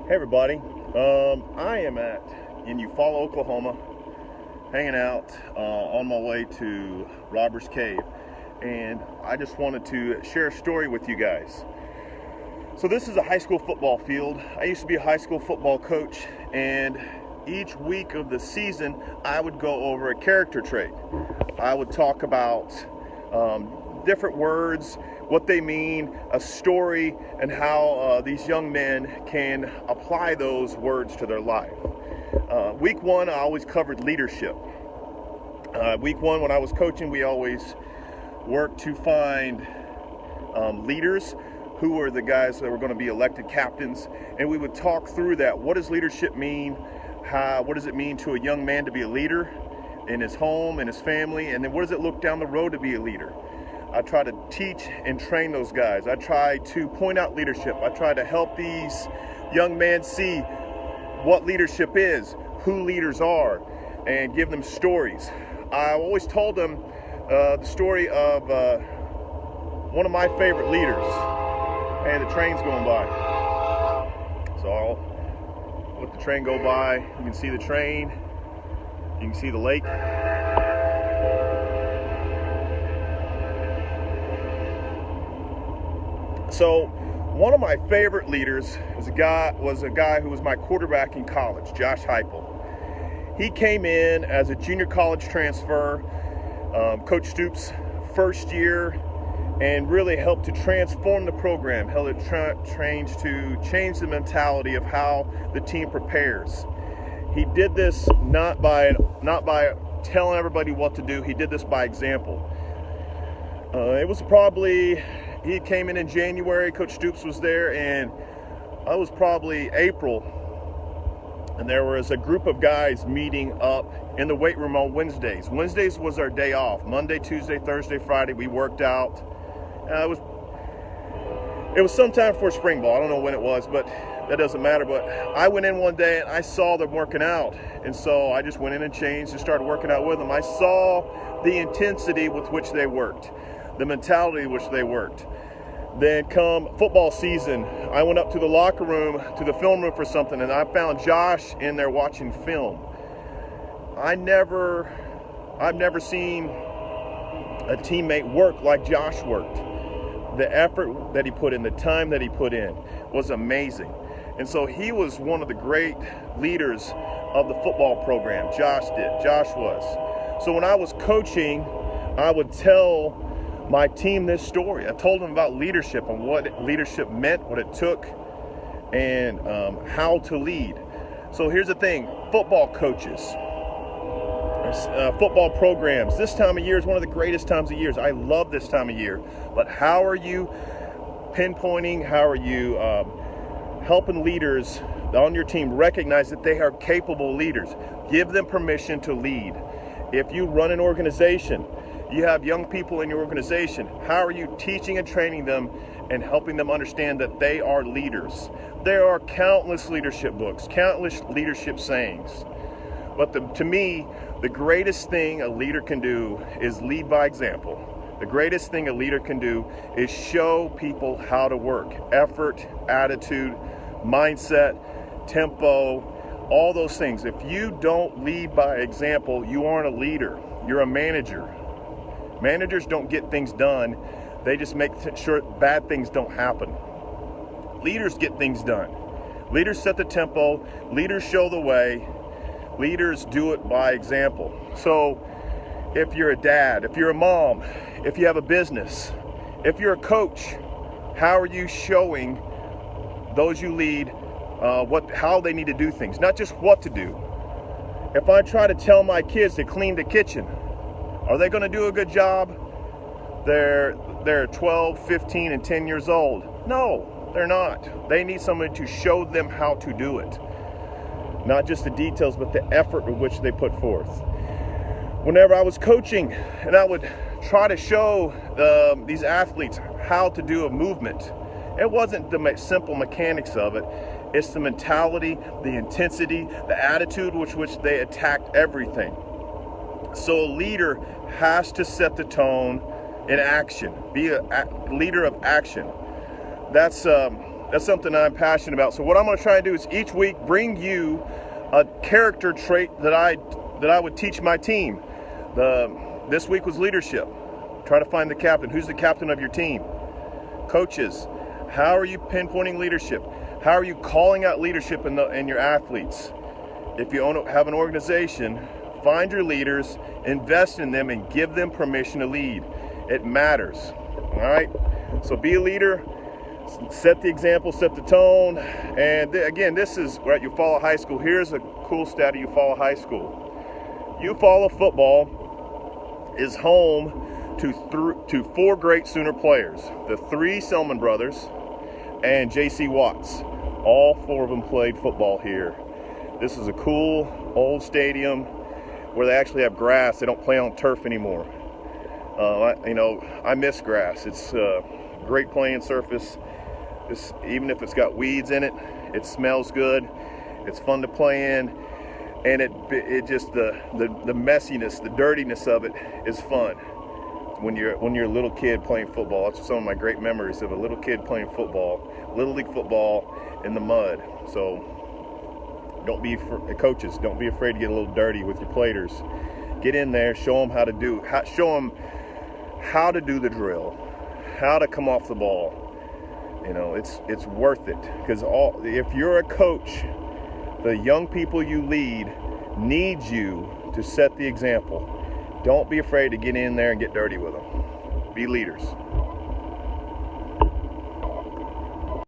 Hey everybody, I am in Eufaula, Oklahoma, hanging out on my way to Robbers Cave, and I just wanted to share a story with you guys. So this is a high school football field. I used to be a high school football coach, and each week of the season I would go over a character trait. I would talk about different words, what they mean, a story, and how these young men can apply those words to their life. Week one, I always covered leadership. Week one, when I was coaching, we always worked to find leaders who were the guys that were going to be elected captains, and we would talk through that. What does leadership mean? What does it mean to a young man to be a leader in his home, in his family, and then what does it look down the road to be a leader? I try to teach and train those guys. I try to point out leadership. I try to help these young men see what leadership is, who leaders are, and give them stories. I always told them the story of one of my favorite leaders, and the train's going by. So I'll let the train go by. You can see the train. You can see the lake. So one of my favorite leaders was a guy who was my quarterback in college, Josh Heupel. He came in as a junior college transfer, Coach Stoops' first year, and really helped to transform the program, helped to change the mentality of how the team prepares. He did this not by telling everybody what to do. He did this by example. He came in January, Coach Stoops was there, and it was probably April, and there was a group of guys meeting up in the weight room on Wednesdays. Wednesdays was our day off. Monday, Tuesday, Thursday, Friday, we worked out. It was sometime before spring ball. I don't know when it was, but that doesn't matter. But I went in one day and I saw them working out, and so I just went in and changed and started working out with them. I saw the intensity with which they worked, the mentality with which they worked. Then come football season, I went up to the locker room, to the film room for something, and I found Josh in there watching film. I've never seen a teammate work like Josh worked. The effort that he put in, the time that he put in was amazing. And so he was one of the great leaders of the football program. Josh was. So when I was coaching, I would tell my team this story. I told them about leadership and what leadership meant, what it took, and how to lead. So here's the thing, football coaches, football programs, this time of year is one of the greatest times of years. I love this time of year. But how are you pinpointing, how are you helping leaders on your team recognize that they are capable leaders? Give them permission to lead. If you run an organization, you have young people in your organization, how are you teaching and training them and helping them understand that they are leaders? There are countless leadership books, countless leadership sayings. But to me, the greatest thing a leader can do is lead by example. The greatest thing a leader can do is show people how to work. Effort, attitude, mindset, tempo, all those things. If you don't lead by example, you aren't a leader. You're a manager. Managers don't get things done. They just make sure bad things don't happen. Leaders get things done. Leaders set the tempo. Leaders show the way. Leaders do it by example. So if you're a dad, if you're a mom, if you have a business, if you're a coach, how are you showing those you lead how they need to do things, not just what to do? If I try to tell my kids to clean the kitchen, are they going to do a good job? They're 12, 15, and 10 years old. No, they're not. They need somebody to show them how to do it. Not just the details, but the effort with which they put forth. Whenever I was coaching, and I would try to show these athletes how to do a movement, it wasn't the simple mechanics of it. It's the mentality, the intensity, the attitude with which they attacked everything. So a leader has to set the tone in action, be a leader of action. That's That's something I'm passionate about. So what I'm going to try and do is each week bring you a character trait that I would teach my team. This week was leadership. Try to find the captain. Who's the captain of your team? Coaches, how are you pinpointing leadership? How are you calling out leadership in your athletes? If you have an organization, find your leaders, invest in them, and give them permission to lead. It matters. All right? So be a leader. Set the example, set the tone. And again, this is at Eufaula High School. Here's a cool stat at Eufaula High School. Eufaula football is home to 4 great Sooner players. The 3 Selman brothers and J.C. Watts. All 4 of them played football here. This is a cool old stadium where they actually have grass. They don't play on turf anymore. I miss grass. It's a great playing surface. Even if it's got weeds in it, it smells good. It's fun to play in, and it just the messiness, the dirtiness of it is fun. When you're a little kid playing football, that's some of my great memories of a little kid playing football, Little League football in the mud. So coaches, don't be afraid to get a little dirty with your players. Get in there, show them how to do the drill, how to come off the ball. It's worth it, because if you're a coach, the young people you lead need you to set the example. Don't be afraid to get in there and get dirty with them. Be leaders.